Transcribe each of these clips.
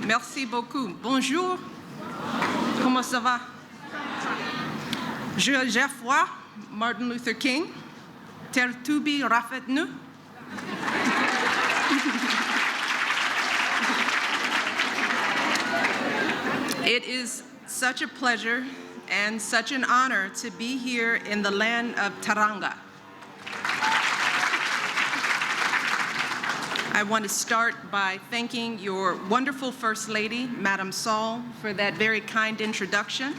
Merci beaucoup. Bonjour. Comment ça va? J'ai foi, Martin Luther King. Tertubi rafet nu. It is such a pleasure and such an honor to be here in the land of Teranga. I want to start by thanking your wonderful First Lady, Madam Saul, for that very kind introduction.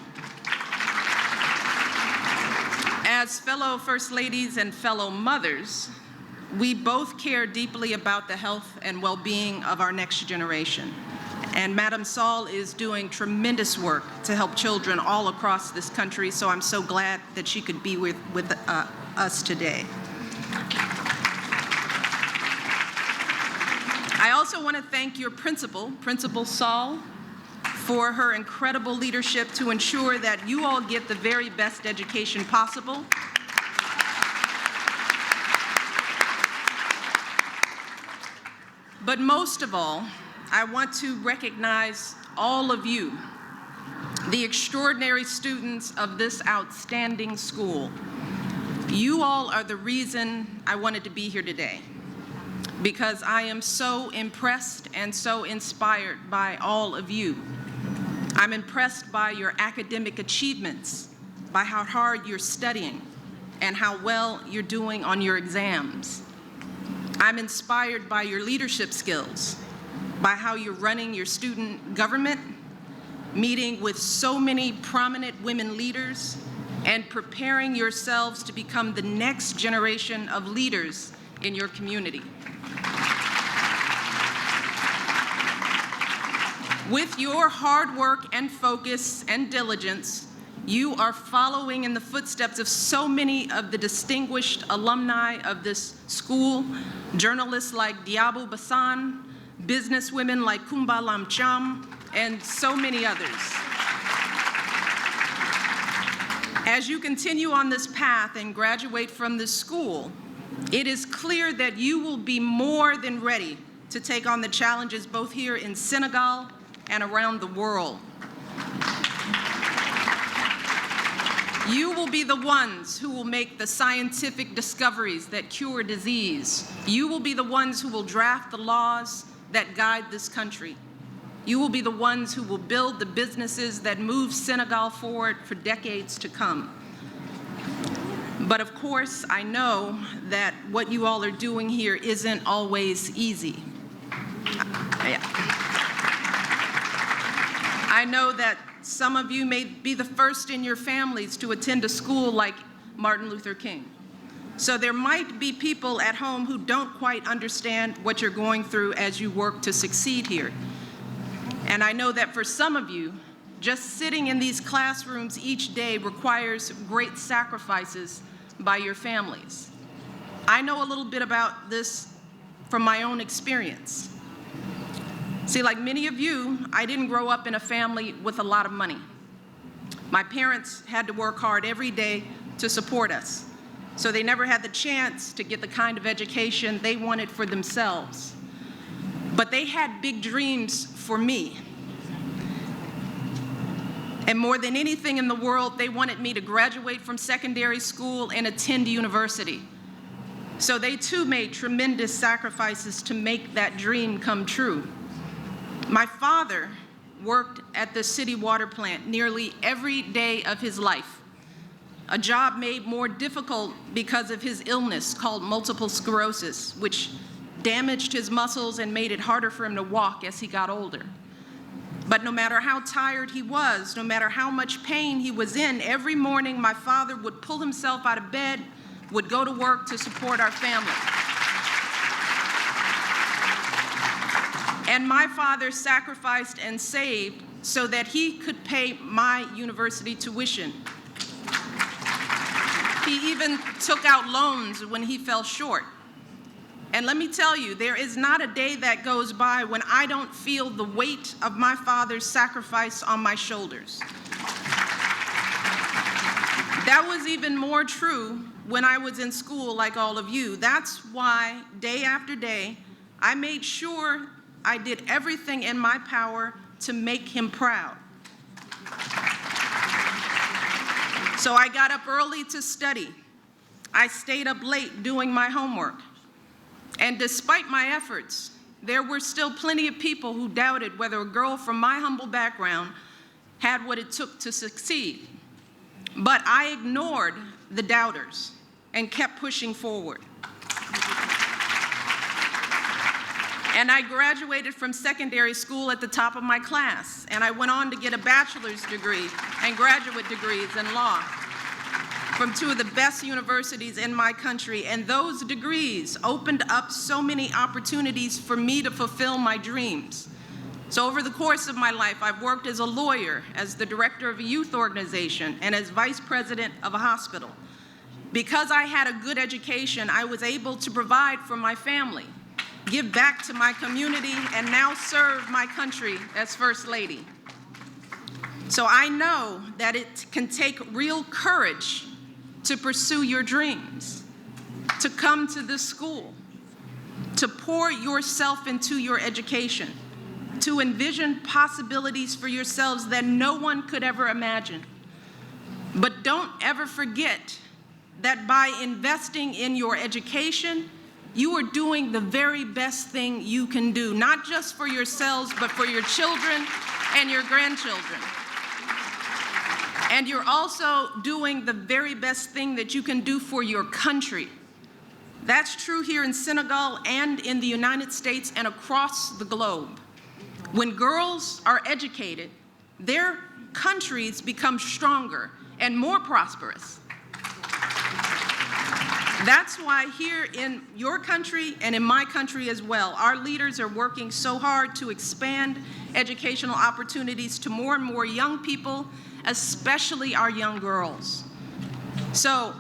As fellow First Ladies and fellow mothers, we both care deeply about the health and well-being of our next generation. And Madam Saul is doing tremendous work to help children all across this country, so I'm so glad that she could be with us today. I also want to thank your principal, Principal Saul, for her incredible leadership to ensure that you all get the very best education possible. But most of all, I want to recognize all of you, the extraordinary students of this outstanding school. You all are the reason I wanted to be here today, because I am so impressed and so inspired by all of you. I'm impressed by your academic achievements, by how hard you're studying, and how well you're doing on your exams. I'm inspired by your leadership skills, by how you're running your student government, meeting with so many prominent women leaders, and preparing yourselves to become the next generation of leaders in your community. With your hard work and focus and diligence, you are following in the footsteps of so many of the distinguished alumni of this school, journalists like Diabo Bassan, businesswomen like Kumba Lamcham, and so many others. As you continue on this path and graduate from this school, it is clear that you will be more than ready to take on the challenges both here in Senegal and around the world. You will be the ones who will make the scientific discoveries that cure disease. You will be the ones who will draft the laws that guide this country. You will be the ones who will build the businesses that move Senegal forward for decades to come. But of course, I know that what you all are doing here isn't always easy. I know that some of you may be the first in your families to attend a school like Martin Luther King. So there might be people at home who don't quite understand what you're going through as you work to succeed here. And I know that for some of you, just sitting in these classrooms each day requires great sacrifices by your families. I know a little bit about this from my own experience. See, like many of you, I didn't grow up in a family with a lot of money. My parents had to work hard every day to support us, so they never had the chance to get the kind of education they wanted for themselves. But they had big dreams for me. And more than anything in the world, they wanted me to graduate from secondary school and attend university. So they too made tremendous sacrifices to make that dream come true. My father worked at the city water plant nearly every day of his life, a job made more difficult because of his illness called multiple sclerosis, which damaged his muscles and made it harder for him to walk as he got older. But no matter how tired he was, no matter how much pain he was in, every morning my father would pull himself out of bed, would go to work to support our family. And my father sacrificed and saved so that he could pay my university tuition. He even took out loans when he fell short. And let me tell you, there is not a day that goes by when I don't feel the weight of my father's sacrifice on my shoulders. That was even more true when I was in school like all of you. That's why day after day, I made sure I did everything in my power to make him proud. So I got up early to study. I stayed up late doing my homework. And despite my efforts, there were still plenty of people who doubted whether a girl from my humble background had what it took to succeed. But I ignored the doubters and kept pushing forward. And I graduated from secondary school at the top of my class, and I went on to get a bachelor's degree and graduate degrees in law from two of the best universities in my country, and those degrees opened up so many opportunities for me to fulfill my dreams. So over the course of my life, I've worked as a lawyer, as the director of a youth organization, and as vice president of a hospital. Because I had a good education, I was able to provide for my family, give back to my community, and now serve my country as First Lady. So I know that it can take real courage to pursue your dreams, to come to this school, to pour yourself into your education, to envision possibilities for yourselves that no one could ever imagine. But don't ever forget that by investing in your education, you are doing the very best thing you can do, not just for yourselves, but for your children and your grandchildren. And you're also doing the very best thing that you can do for your country. That's true here in Senegal and in the United States and across the globe. When girls are educated, their countries become stronger and more prosperous. That's why here in your country and in my country as well, our leaders are working so hard to expand educational opportunities to more and more young people, especially our young girls. So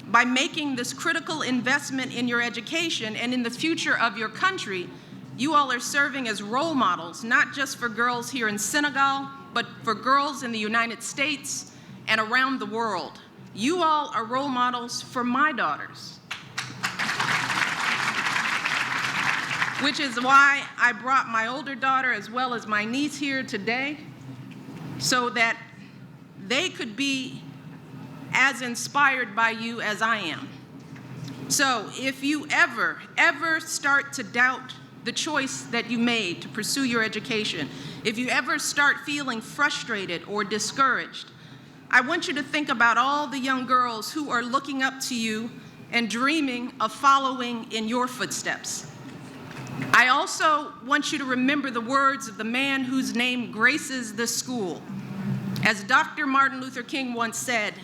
by making this critical investment in your education and in the future of your country, you all are serving as role models, not just for girls here in Senegal, but for girls in the United States and around the world. You all are role models for my daughters, which is why I brought my older daughter as well as my niece here today, so that they could be as inspired by you as I am. So if you ever start to doubt the choice that you made to pursue your education, if you ever start feeling frustrated or discouraged, I want you to think about all the young girls who are looking up to you and dreaming of following in your footsteps. I also want you to remember the words of the man whose name graces this school. As Dr. Martin Luther King once said,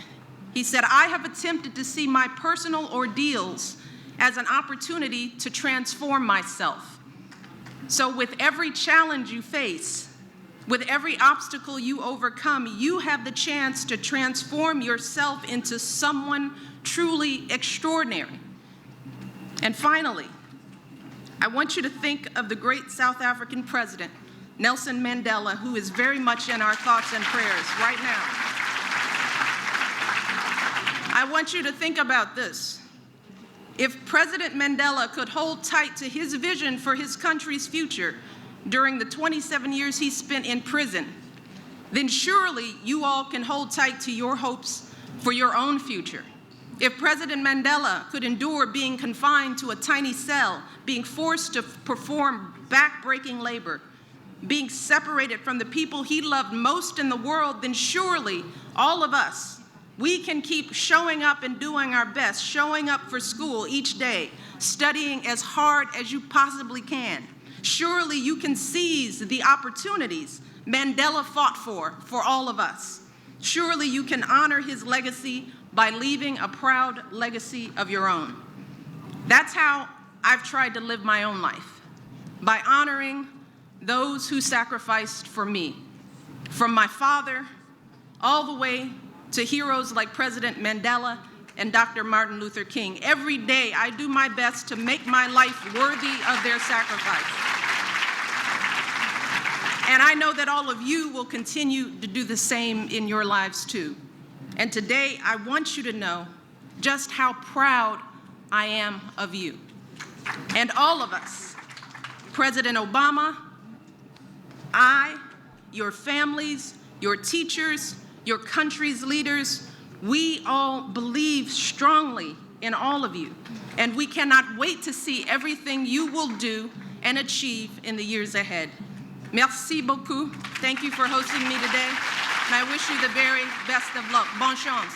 he said, "I have attempted to see my personal ordeals as an opportunity to transform myself." So with every challenge you face, with every obstacle you overcome, you have the chance to transform yourself into someone truly extraordinary. And finally, I want you to think of the great South African president, Nelson Mandela, who is very much in our thoughts and prayers right now. I want you to think about this. If President Mandela could hold tight to his vision for his country's future during the 27 years he spent in prison, then surely you all can hold tight to your hopes for your own future. If President Mandela could endure being confined to a tiny cell, being forced to perform back-breaking labor, being separated from the people he loved most in the world, then surely all of us, we can keep showing up and doing our best, showing up for school each day, studying as hard as you possibly can. Surely you can seize the opportunities Mandela fought for all of us. Surely you can honor his legacy by leaving a proud legacy of your own. That's how I've tried to live my own life, by honoring those who sacrificed for me, from my father all the way to heroes like President Mandela and Dr. Martin Luther King. Every day I do my best to make my life worthy of their sacrifice. And I know that all of you will continue to do the same in your lives too. And today I want you to know just how proud I am of you. And all of us, President Obama, I, your families, your teachers, your country's leaders, we all believe strongly in all of you, and we cannot wait to see everything you will do and achieve in the years ahead. Merci beaucoup. Thank you for hosting me today, and I wish you the very best of luck. Bonne chance.